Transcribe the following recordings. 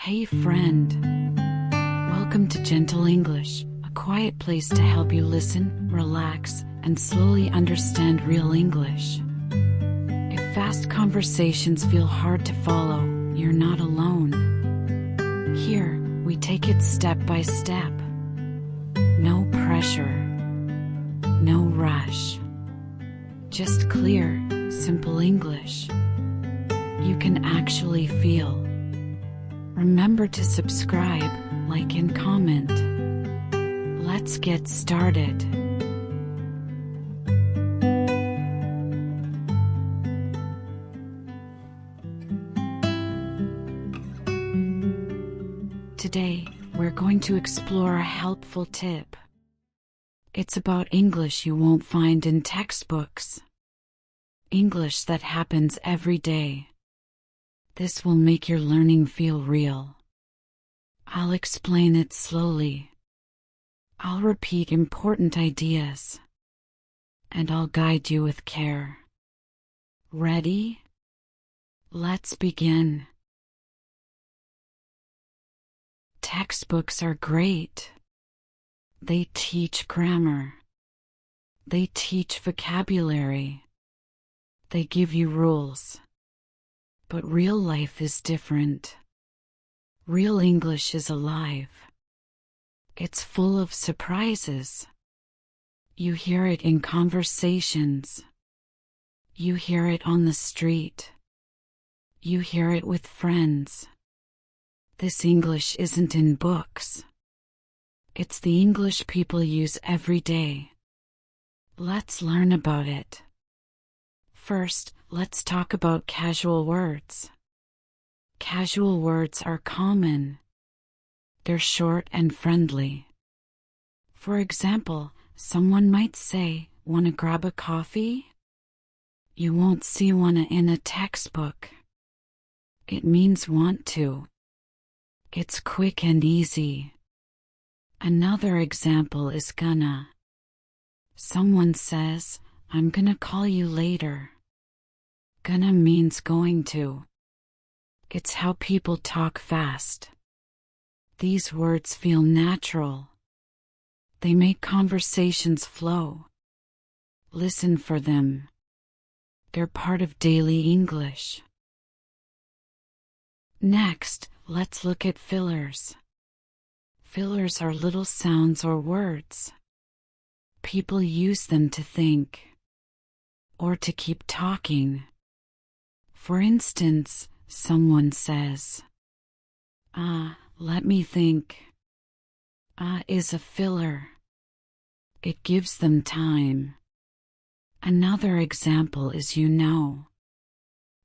Hey friend, welcome to Gentle English, a quiet place to help you listen, relax, and slowly understand real English. If fast conversations feel hard to follow, you're not alone. Here, we take it step by step. No pressure, no rush. Just clear, simple English you can actually feel. Remember to subscribe, like, and comment. Let's get started. Today, we're going to explore a helpful tip. It's about English you won't find in textbooks. English that happens every day. This will make your learning feel real. I'll explain it slowly. I'll repeat important ideas. And I'll guide you with care. Ready? Let's begin. Textbooks are great. They teach grammar. They teach vocabulary. They give you rules. But real life is different. Real English is alive. It's full of surprises. You hear it in conversations. You hear it on the street. You hear it with friends. This English isn't in books. It's the English people use every day. Let's learn about it. First, let's talk about casual words. Casual words are common. They're short and friendly. For example, someone might say, "Wanna grab a coffee?" You won't see "wanna" in a textbook. It means want to. It's quick and easy. Another example is gonna. Someone says, "I'm gonna call you later." Gonna means going to. It's how people talk fast. These words feel natural. They make conversations flow. Listen for them. They're part of daily English. Next, let's look at fillers. Fillers are little sounds or words. People use them to think. Or to keep talking. For instance, someone says, let me think." Is a filler. It gives them time. Another example is "you know."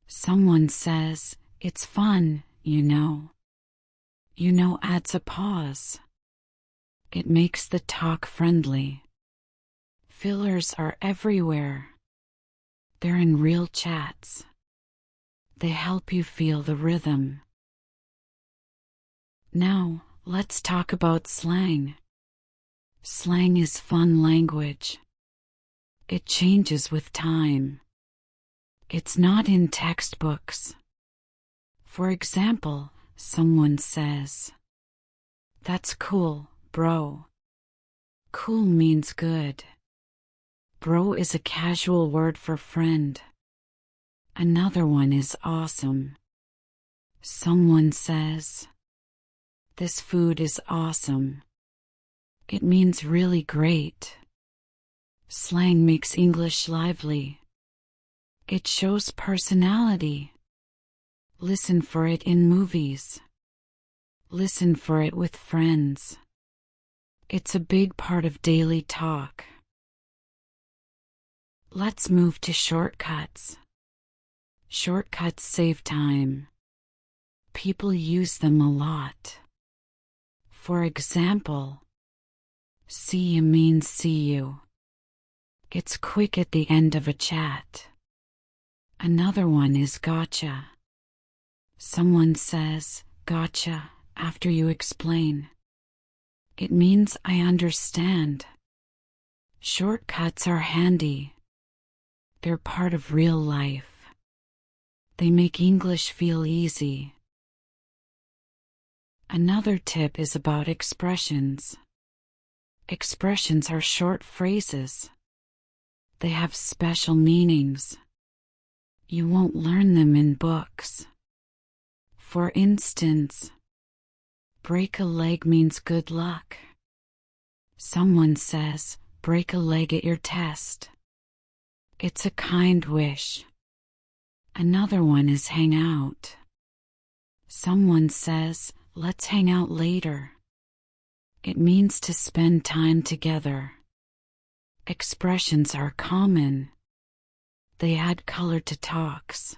Someone says, "It's fun, you know." You know adds a pause. It makes the talk friendly. Fillers are everywhere. They're in real chats. They help you feel the rhythm. Now, let's talk about slang. Slang is fun language. It changes with time. It's not in textbooks. For example, someone says, "That's cool, bro." Cool means good. Bro is a casual word for friend. Another one is awesome. Someone says, "This food is awesome." It means really great. Slang makes English lively. It shows personality. Listen for it in movies. Listen for it with friends. It's a big part of daily talk. Let's move to shortcuts. Shortcuts save time. People use them a lot. For example, "see you" means see you. It's quick at the end of a chat. Another one is gotcha. Someone says, "Gotcha," after you explain. It means I understand. Shortcuts are handy. They're part of real life. They make English feel easy. Another tip is about expressions. Expressions are short phrases. They have special meanings. You won't learn them in books. For instance, break a leg means good luck. Someone says, break a leg at your test. It's a kind wish. Another one is hang out. Someone says, let's hang out later. It means to spend time together. Expressions are common. They add color to talks.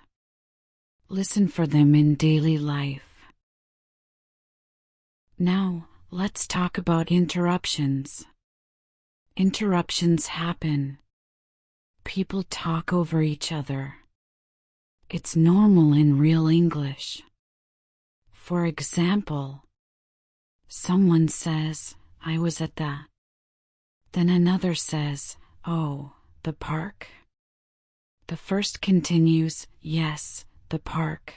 Listen for them in daily life. Now, let's talk about interruptions. Interruptions happen. People talk over each other. It's normal in real English. For example, someone says, I was at the. Then another says, oh, the park. The first continues, yes, the park.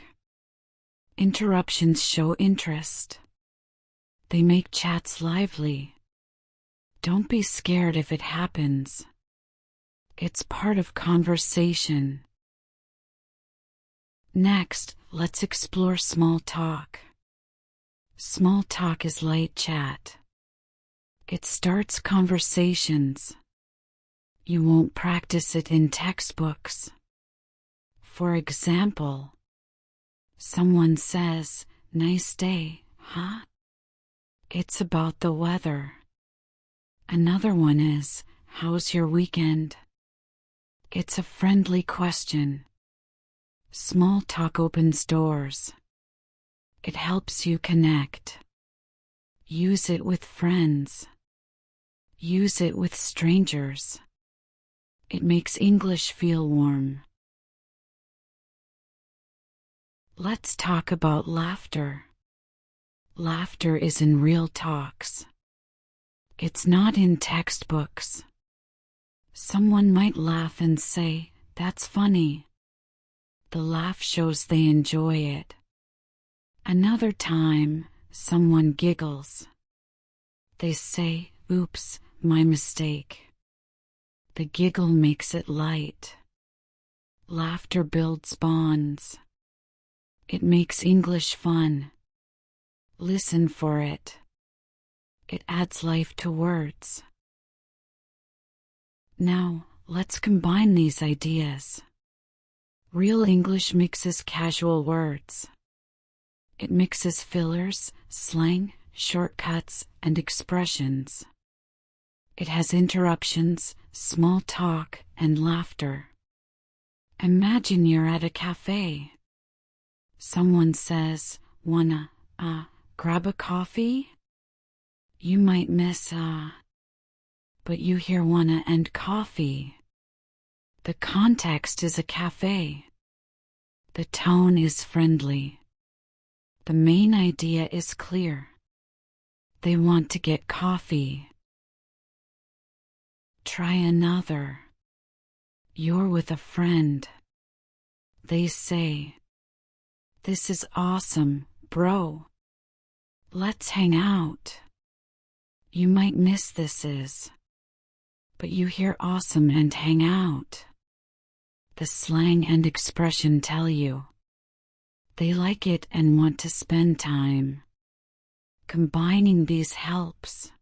Interruptions show interest. They make chats lively. Don't be scared if it happens. It's part of conversation. Next, let's explore small talk. Small talk is light chat. It starts conversations. You won't practice it in textbooks. For example, someone says, nice day, huh? It's about the weather. Another one is, how's your weekend? It's a friendly question. Small talk opens doors. It helps you connect. Use it with friends. Use it with strangers. It makes English feel warm. Let's talk about laughter. Laughter is in real talks. It's not in textbooks. Someone might laugh and say, that's funny. The laugh shows they enjoy it. Another time, someone giggles. They say, oops, my mistake. The giggle makes it light. Laughter builds bonds. It makes English fun. Listen for it. It adds life to words. Now, let's combine these ideas. Real English mixes casual words. It mixes fillers, slang, shortcuts, and expressions. It has interruptions, small talk, and laughter. Imagine you're at a cafe. Someone says, wanna, grab a coffee? You might miss but you hear wanna and coffee. The context is a cafe. The tone is friendly. The main idea is clear. They want to get coffee. Try another. You're with a friend. They say, this is awesome, bro. Let's hang out. You might miss this is, but you hear awesome and hang out. The slang and expression tell you. They like it and want to spend time. Combining these helps.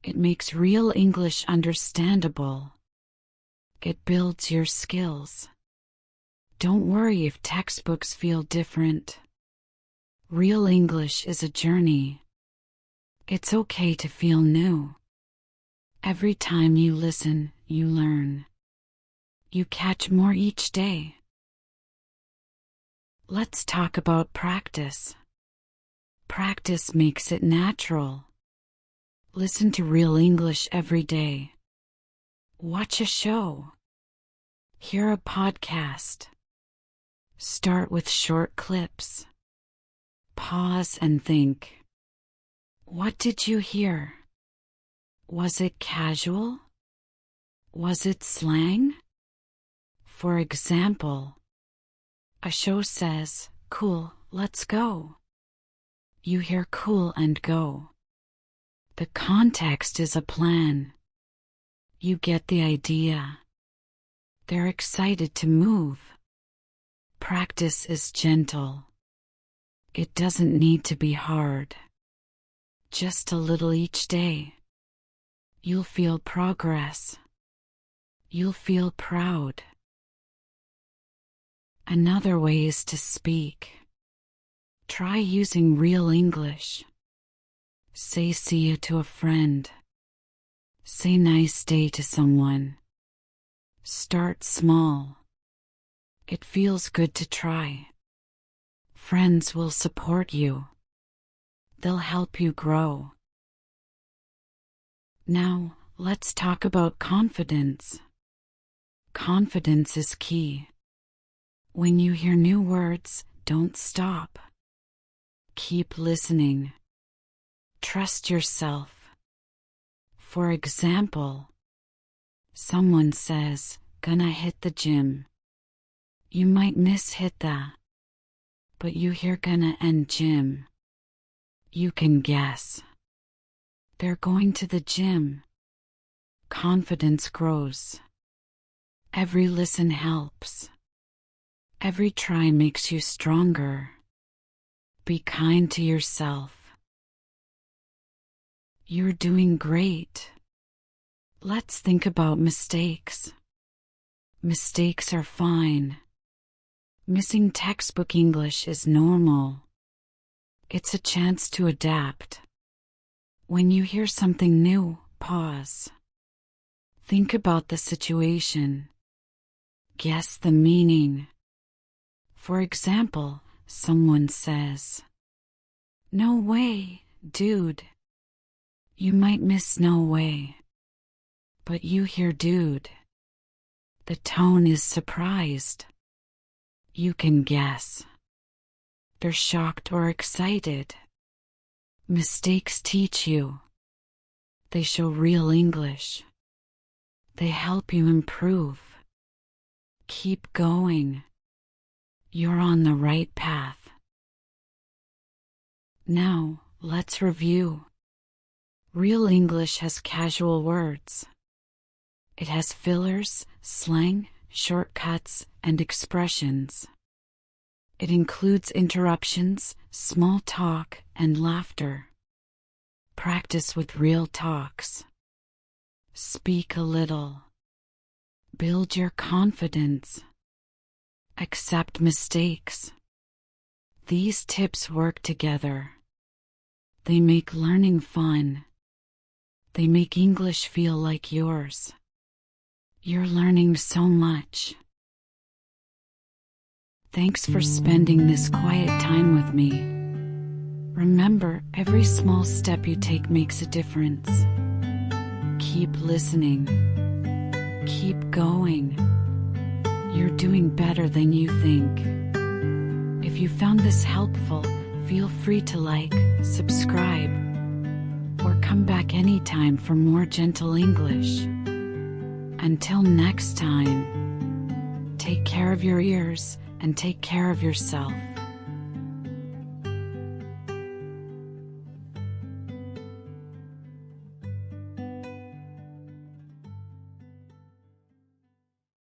It makes real English understandable. It builds your skills. Don't worry if textbooks feel different. Real English is a journey. It's okay to feel new. Every time you listen, you learn. You catch more each day. Let's talk about practice. Practice makes it natural. Listen to Real English every day. Watch a show. Hear a podcast. Start with short clips. Pause and think. What did you hear? Was it casual? Was it slang? For example, a show says, cool, let's go. You hear cool and go. The context is a plan. You get the idea. They're excited to move. Practice is gentle. It doesn't need to be hard. Just a little each day. You'll feel progress. You'll feel proud. Another way is to speak. Try using real English. Say see you to a friend. Say nice day to someone. Start small. It feels good to try. Friends will support you. They'll help you grow. Now, let's talk about confidence. Confidence is key. When you hear new words, don't stop. Keep listening. Trust yourself. For example, someone says, "Gonna hit the gym." You might miss-hit that, but you hear "gonna" and "gym." You can guess. They're going to the gym. Confidence grows. Every listen helps. Every try makes you stronger. Be kind to yourself. You're doing great. Let's think about mistakes. Mistakes are fine. Missing textbook English is normal. It's a chance to adapt. When you hear something new, pause. Think about the situation. Guess the meaning. For example, someone says, "No way, dude." You might miss "no way," but you hear "dude." The tone is surprised. You can guess. They're shocked or excited. Mistakes teach you. They show real English. They help you improve. Keep going. You're on the right path. Now, let's review. Real English has casual words. It has fillers, slang, shortcuts, and expressions. It includes interruptions, small talk, and laughter. Practice with real talks. Speak a little. Build your confidence. Accept mistakes. These tips work together. They make learning fun. They make English feel like yours. You're learning so much. Thanks for spending this quiet time with me. Remember, every small step you take makes a difference. Keep listening. Keep going. You're doing better than you think. If you found this helpful, feel free to like, subscribe, or come back anytime for more gentle English. Until next time, take care of your ears and take care of yourself.